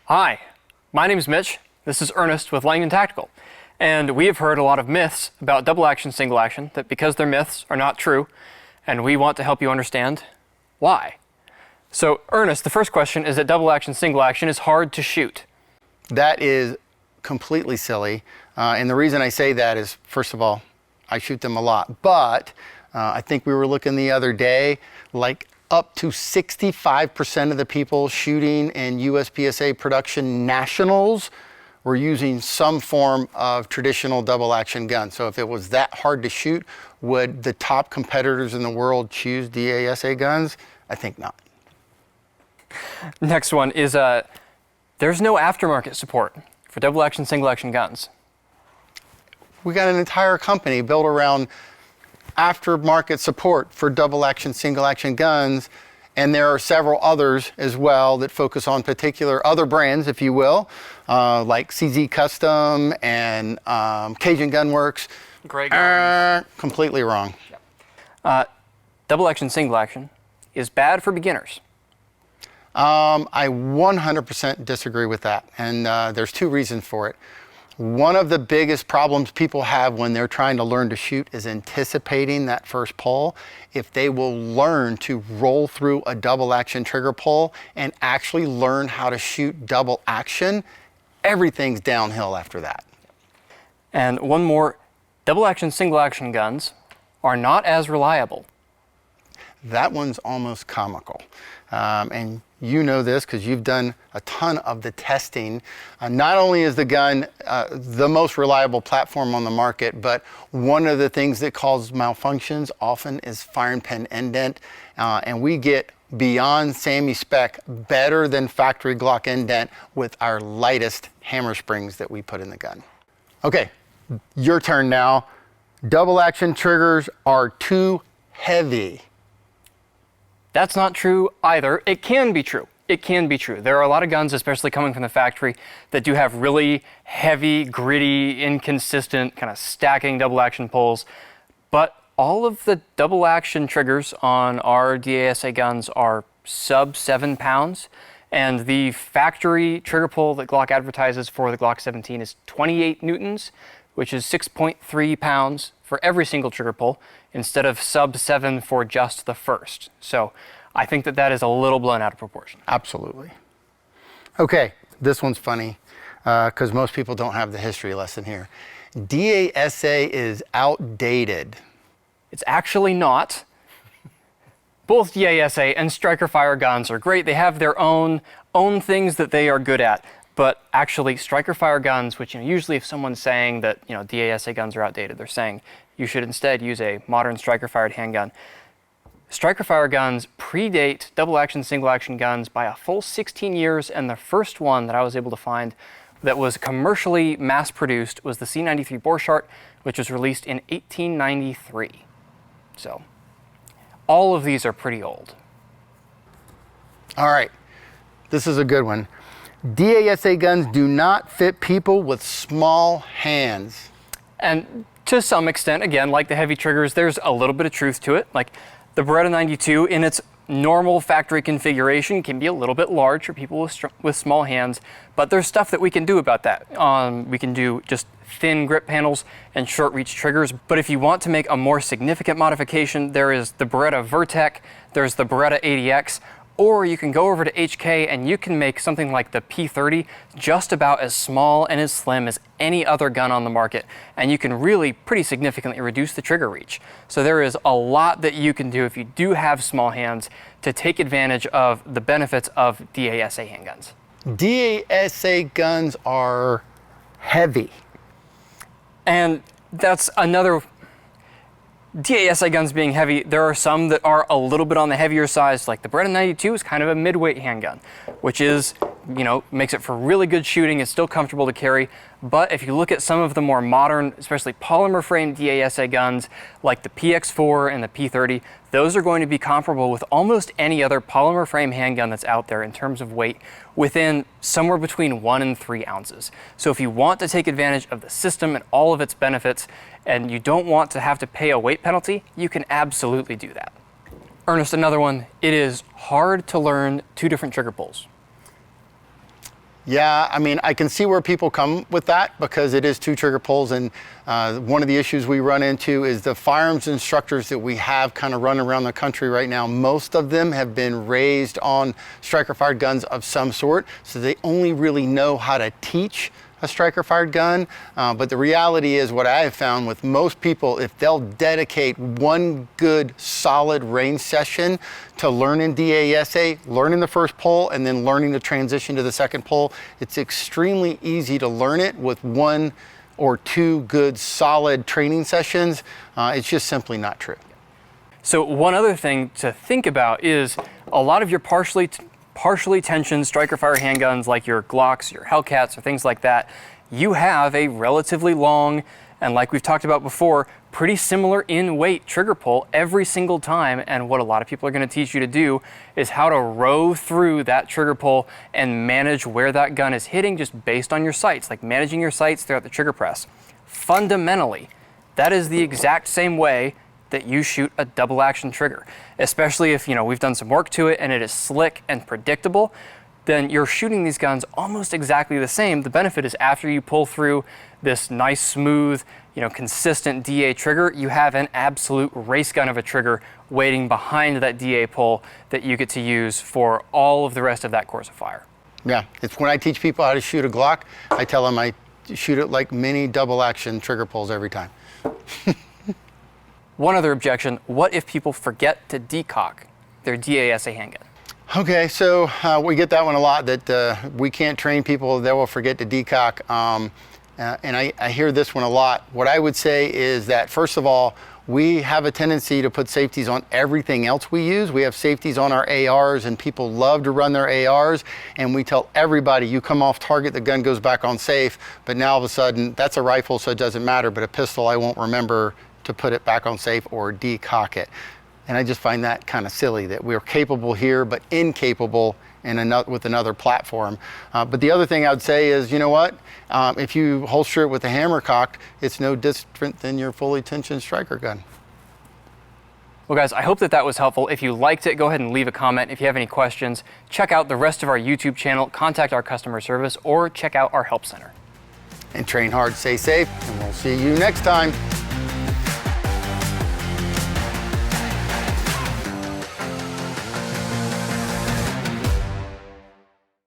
Hi, my name is Mitch. This is Ernest with Langdon Tactical. And we have heard a lot of myths about double action, single action, that because they're myths are not true, and we want to help you understand why. So Ernest, the first question is that double action, single action is hard to shoot. That is completely silly. And the reason I say that is, first of all, I shoot them a lot. But I think we were looking the other day, like up to 65% of the people shooting in USPSA production nationals were using some form of traditional double action gun. So if it was that hard to shoot, would the top competitors in the world choose DASA guns? I think not. Next one is there's no aftermarket support for double action, single action guns. We got an entire company built around aftermarket support for double action, single action guns, and there are several others as well that focus on particular other brands, if you will, like CZ Custom and Cajun Gunworks. Gray guns. Completely wrong. Yep. Double action, single action is bad for beginners. I 100% disagree with that, and there's two reasons for it. One of the biggest problems people have when they're trying to learn to shoot is anticipating that first pull. If they will learn to roll through a double action trigger pull and actually learn how to shoot double action, everything's downhill after that. And one more, double action, single action guns are not as reliable. That one's almost comical. And you know this because you've done a ton of the testing. Not only is the gun the most reliable platform on the market, but one of the things that causes malfunctions often is firing pin indent. And we get beyond SAMI spec better than factory Glock indent with our lightest hammer springs that we put in the gun. Okay, your turn now. Double action triggers are too heavy. That's not true either. It can be true. It can be true. There are a lot of guns, especially coming from the factory, that do have really heavy, gritty, inconsistent, kind of stacking double action pulls. But all of the double action triggers on our DASA guns are sub 7 pounds. And the factory trigger pull that Glock advertises for the Glock 17 is 28 newtons, which is 6.3 pounds for every single trigger pull, instead of sub 7 for just the first. So I think that that is a little blown out of proportion. Absolutely. Okay, this one's funny because most people don't have the history lesson here. DASA is outdated. It's actually not. Both DASA and striker fire guns are great. They have their own things that they are good at. But actually, striker fire guns, which usually if someone's saying that DASA guns are outdated, they're saying you should instead use a modern striker fired handgun. Striker fire guns predate double action, single action guns by a full 16 years, and the first one that I was able to find that was commercially mass produced was the C93 Borchardt, which was released in 1893. So all of these are pretty old. All right, this is a good one. DASA guns do not fit people with small hands. And to some extent, again, like the heavy triggers, there's a little bit of truth to it. Like the Beretta 92 in its normal factory configuration can be a little bit large for people with small hands, but there's stuff that we can do about that. We can do just thin grip panels and short reach triggers, but if you want to make a more significant modification, there is the Beretta Vertec, there's the Beretta 80X, or you can go over to HK and you can make something like the P30 just about as small and as slim as any other gun on the market. And you can really pretty significantly reduce the trigger reach. So there is a lot that you can do if you do have small hands to take advantage of the benefits of DASA handguns. DASA guns are heavy. And that's another... DASA guns being heavy, there are some that are a little bit on the heavier side, like the Beretta 92 is kind of a midweight handgun, which is, makes it for really good shooting. It's still comfortable to carry. But if you look at some of the more modern, especially polymer frame DASA guns, like the PX4 and the P30, those are going to be comparable with almost any other polymer frame handgun that's out there in terms of weight, within somewhere between 1 and 3 ounces. So if you want to take advantage of the system and all of its benefits, and you don't want to have to pay a weight penalty, you can absolutely do that. Ernest, another one. It is hard to learn 2 different trigger pulls. Yeah, I mean, I can see where people come with that because it is 2 trigger pulls, and one of the issues we run into is the firearms instructors that we have kind of running around the country right now. Most of them have been raised on striker fired guns of some sort, so they only really know how to teach a striker fired gun. But the reality is, what I have found with most people, if they'll dedicate one good solid range session to learning DASA, learning the first pull, and then learning the transition to the second pull, it's extremely easy to learn it with 1 or 2 good solid training sessions. It's just simply not true. So one other thing to think about is a lot of your partially tensioned striker fire handguns like your Glocks, your Hellcats, or things like that, you have a relatively long, and like we've talked about before, pretty similar in weight trigger pull every single time. And what a lot of people are going to teach you to do is how to row through that trigger pull and manage where that gun is hitting just based on your sights, like managing your sights throughout the trigger press. Fundamentally, that is the exact same way that you shoot a double action trigger, especially if, we've done some work to it and it is slick and predictable, then you're shooting these guns almost exactly the same. The benefit is after you pull through this nice, smooth, consistent DA trigger, you have an absolute race gun of a trigger waiting behind that DA pull that you get to use for all of the rest of that course of fire. Yeah, it's when I teach people how to shoot a Glock, I tell them I shoot it like mini double action trigger pulls every time. One other objection, what if people forget to decock their DASA handgun? Okay, so we get that one a lot, that we can't train people, they will forget to decock. And I hear this one a lot. What I would say is that, first of all, we have a tendency to put safeties on everything else we use. We have safeties on our ARs, and people love to run their ARs, and we tell everybody, you come off target, the gun goes back on safe, but now all of a sudden, that's a rifle, so it doesn't matter, but a pistol, I won't remember to put it back on safe or decock it. And I just find that kind of silly, that we're capable here, but incapable with another platform. But the other thing I would say is, you know what? If you holster it with a hammer cocked, it's no different than your fully tensioned striker gun. Well, guys, I hope that was helpful. If you liked it, go ahead and leave a comment. If you have any questions, check out the rest of our YouTube channel, contact our customer service, or check out our help center. And train hard, stay safe, and we'll see you next time.